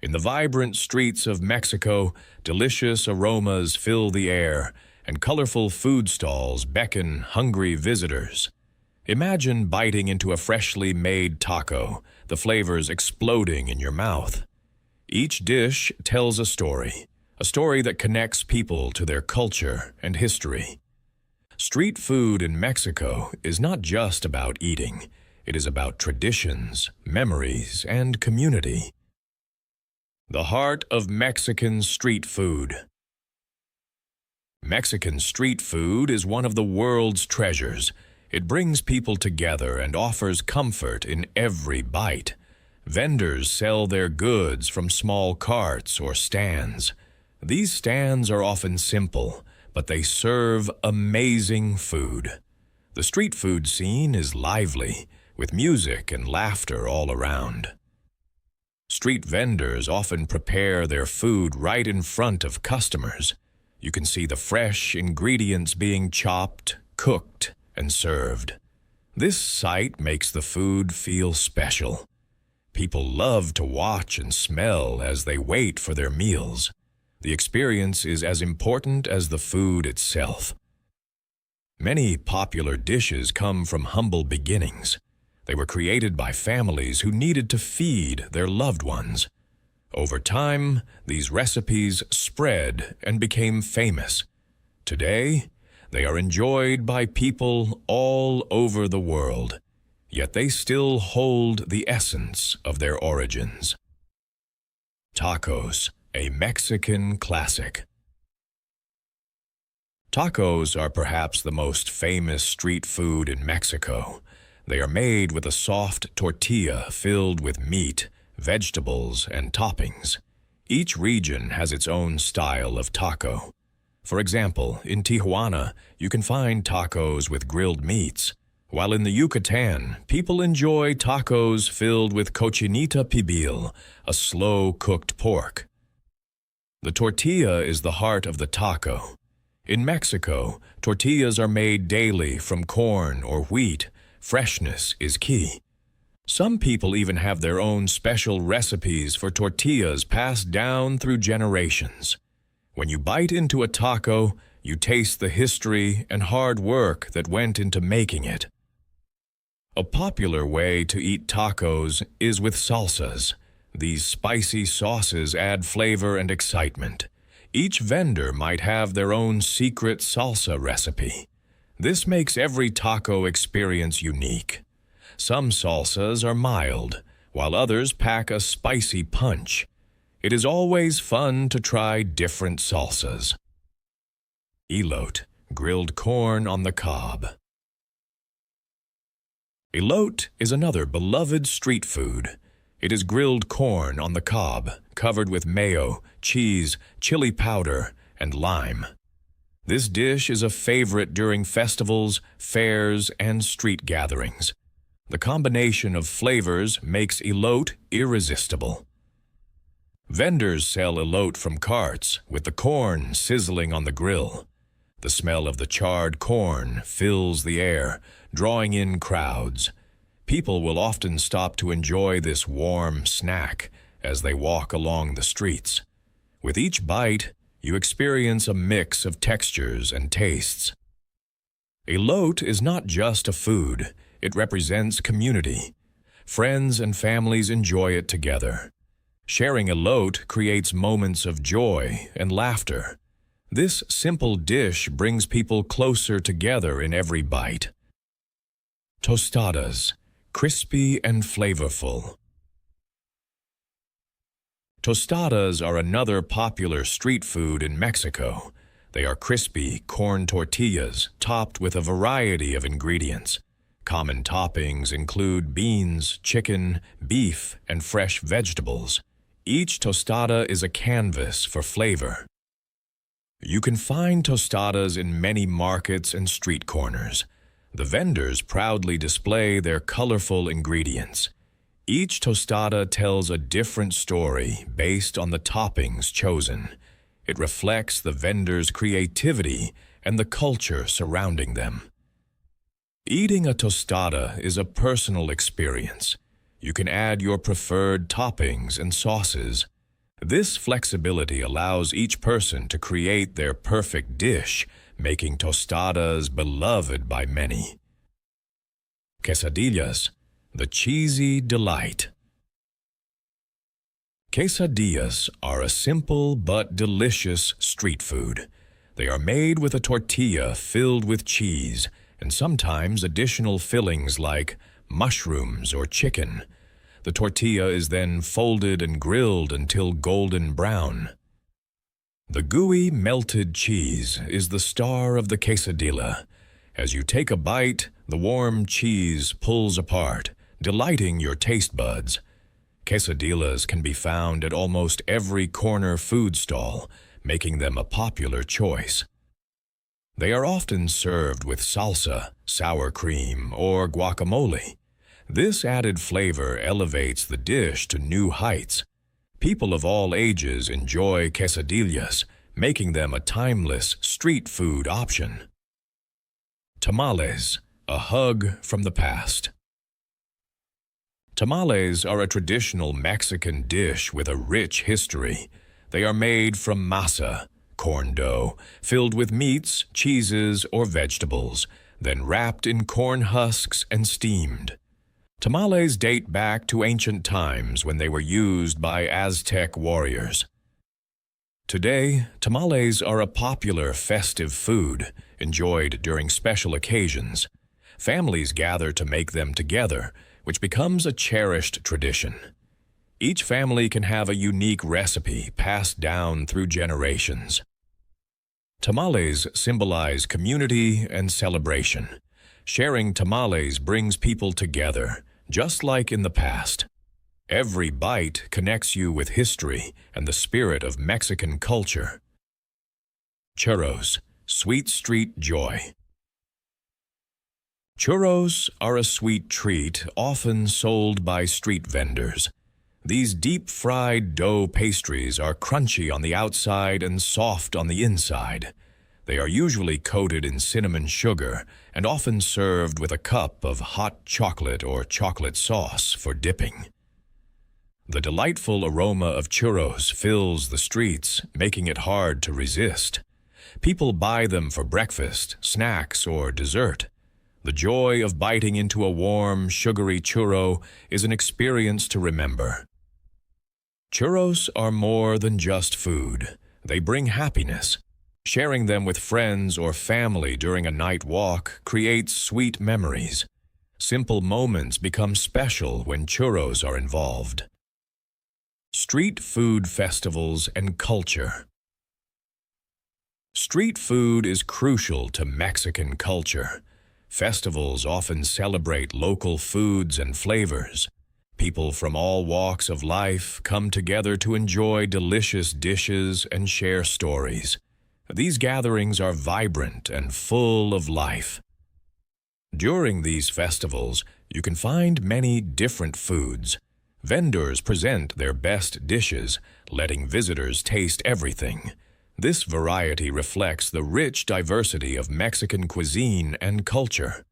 In the vibrant streets of Mexico, delicious aromas fill the air, and colorful food stalls beckon hungry visitors. Imagine biting into a freshly made taco, the flavors exploding in your mouth. Each dish tells a story that connects people to their culture and history. Street food in Mexico is not just about eating. It is about traditions, memories, and community. The heart of Mexican street food. Mexican street food is one of the world's treasures. It brings people together and offers comfort in every bite. Vendors sell their goods from small carts or stands. These stands are often simple, but they serve amazing food. The street food scene is lively, with music and laughter all around. Street vendors often prepare their food right in front of customers. You can see the fresh ingredients being chopped, cooked, and served. This sight makes the food feel special. People love to watch and smell as they wait for their meals. The experience is as important as the food itself. Many popular dishes come from humble beginnings. They were created by families who needed to feed their loved ones. Over time, these recipes spread and became famous. Today, they are enjoyed by people all over the world, yet they still hold the essence of their origins. Tacos, a Mexican classic. Tacos are perhaps the most famous street food in Mexico. They are made with a soft tortilla filled with meat, vegetables, and toppings. Each region has its own style of taco. For example, in Tijuana, you can find tacos with grilled meats, while in the Yucatan, people enjoy tacos filled with cochinita pibil, a slow-cooked pork. The tortilla is the heart of the taco. In Mexico, tortillas are made daily from corn or wheat. Freshness is key. Some people even have their own special recipes for tortillas passed down through generations. When you bite into a taco, you taste the history and hard work that went into making it. A popular way to eat tacos is with salsas. These spicy sauces add flavor and excitement. Each vendor might have their own secret salsa recipe. This makes every taco experience unique. Some salsas are mild, while others pack a spicy punch. It is always fun to try different salsas. Elote, grilled corn on the cob. Elote is another beloved street food. It is grilled corn on the cob, covered with mayo, cheese, chili powder, and lime. This dish is a favorite during festivals, fairs, and street gatherings. The combination of flavors makes elote irresistible. Vendors sell elote from carts, with the corn sizzling on the grill. The smell of the charred corn fills the air, drawing in crowds. People will often stop to enjoy this warm snack as they walk along the streets. With each bite, you experience a mix of textures and tastes. Elote is not just a food, it represents community. Friends and families enjoy it together. Sharing elote creates moments of joy and laughter. This simple dish brings people closer together in every bite. Tostadas, crispy and flavorful. Tostadas are another popular street food in Mexico. They are crispy corn tortillas topped with a variety of ingredients. Common toppings include beans, chicken, beef, and fresh vegetables. Each tostada is a canvas for flavor. You can find tostadas in many markets and street corners. The vendors proudly display their colorful ingredients. Each tostada tells a different story based on the toppings chosen. It reflects the vendor's creativity and the culture surrounding them. Eating a tostada is a personal experience. You can add your preferred toppings and sauces. This flexibility allows each person to create their perfect dish, making tostadas beloved by many. Quesadillas, the cheesy delight. Quesadillas are a simple but delicious street food. They are made with a tortilla filled with cheese and sometimes additional fillings like mushrooms or chicken. The tortilla is then folded and grilled until golden brown. The gooey melted cheese is the star of the quesadilla. As you take a bite, the warm cheese pulls apart, delighting your taste buds. Quesadillas can be found at almost every corner food stall, making them a popular choice. They are often served with salsa, sour cream, or guacamole. This added flavor elevates the dish to new heights. People of all ages enjoy quesadillas, making them a timeless street food option. Tamales, a hug from the past. Tamales are a traditional Mexican dish with a rich history. They are made from masa, corn dough, filled with meats, cheeses, or vegetables, then wrapped in corn husks and steamed. Tamales date back to ancient times when they were used by Aztec warriors. Today, tamales are a popular festive food, enjoyed during special occasions. Families gather to make them together, which becomes a cherished tradition. Each family can have a unique recipe passed down through generations. Tamales symbolize community and celebration. Sharing tamales brings people together, just like in the past. Every bite connects you with history and the spirit of Mexican culture. Churros, sweet street joy. Churros are a sweet treat often sold by street vendors. These deep-fried dough pastries are crunchy on the outside and soft on the inside. They are usually coated in cinnamon sugar and often served with a cup of hot chocolate or chocolate sauce for dipping. The delightful aroma of churros fills the streets, making it hard to resist. People buy them for breakfast, snacks, or dessert. The joy of biting into a warm, sugary churro is an experience to remember. Churros are more than just food. They bring happiness. Sharing them with friends or family during a night walk creates sweet memories. Simple moments become special when churros are involved. Street food festivals and culture. Street food is crucial to Mexican culture. Festivals often celebrate local foods and flavors. People from all walks of life come together to enjoy delicious dishes and share stories. These gatherings are vibrant and full of life. During these festivals, you can find many different foods. Vendors present their best dishes, letting visitors taste everything. This variety reflects the rich diversity of Mexican cuisine and culture.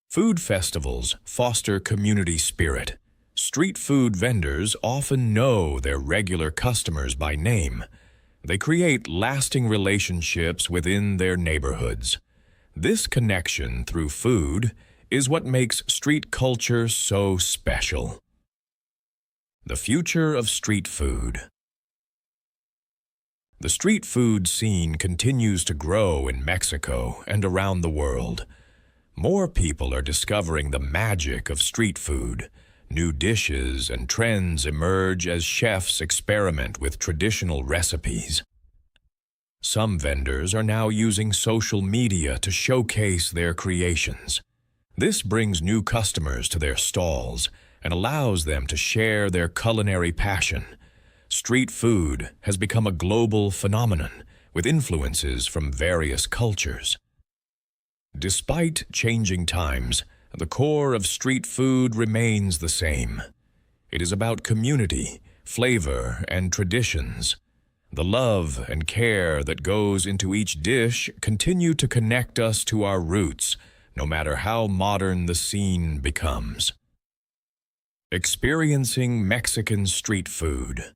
Food festivals foster community spirit. Street food vendors often know their regular customers by name. They create lasting relationships within their neighborhoods. This connection through food is what makes street culture so special. The future of street food. The street food scene continues to grow in Mexico and around the world. More people are discovering the magic of street food. New dishes and trends emerge as chefs experiment with traditional recipes. Some vendors are now using social media to showcase their creations. This brings new customers to their stalls and allows them to share their culinary passion. Street food has become a global phenomenon with influences from various cultures. Despite changing times, the core of street food remains the same. It is about community, flavor, and traditions. The love and care that goes into each dish continue to connect us to our roots, no matter how modern the scene becomes. Experiencing Mexican street food.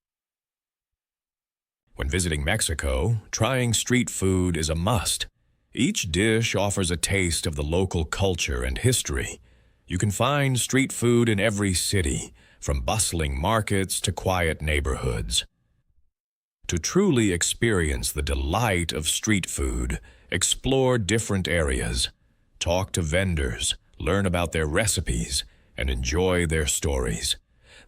When visiting Mexico, trying street food is a must. Each dish offers a taste of the local culture and history. You can find street food in every city, from bustling markets to quiet neighborhoods. To truly experience the delight of street food, explore different areas, talk to vendors, learn about their recipes, and enjoy their stories.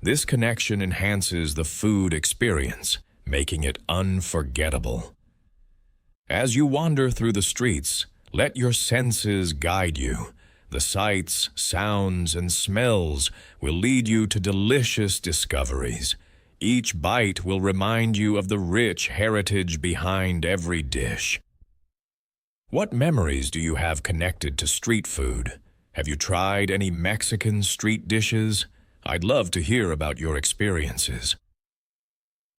This connection enhances the food experience, making it unforgettable. As you wander through the streets, let your senses guide you. The sights, sounds, and smells will lead you to delicious discoveries. Each bite will remind you of the rich heritage behind every dish. What memories do you have connected to street food? Have you tried any Mexican street dishes? I'd love to hear about your experiences.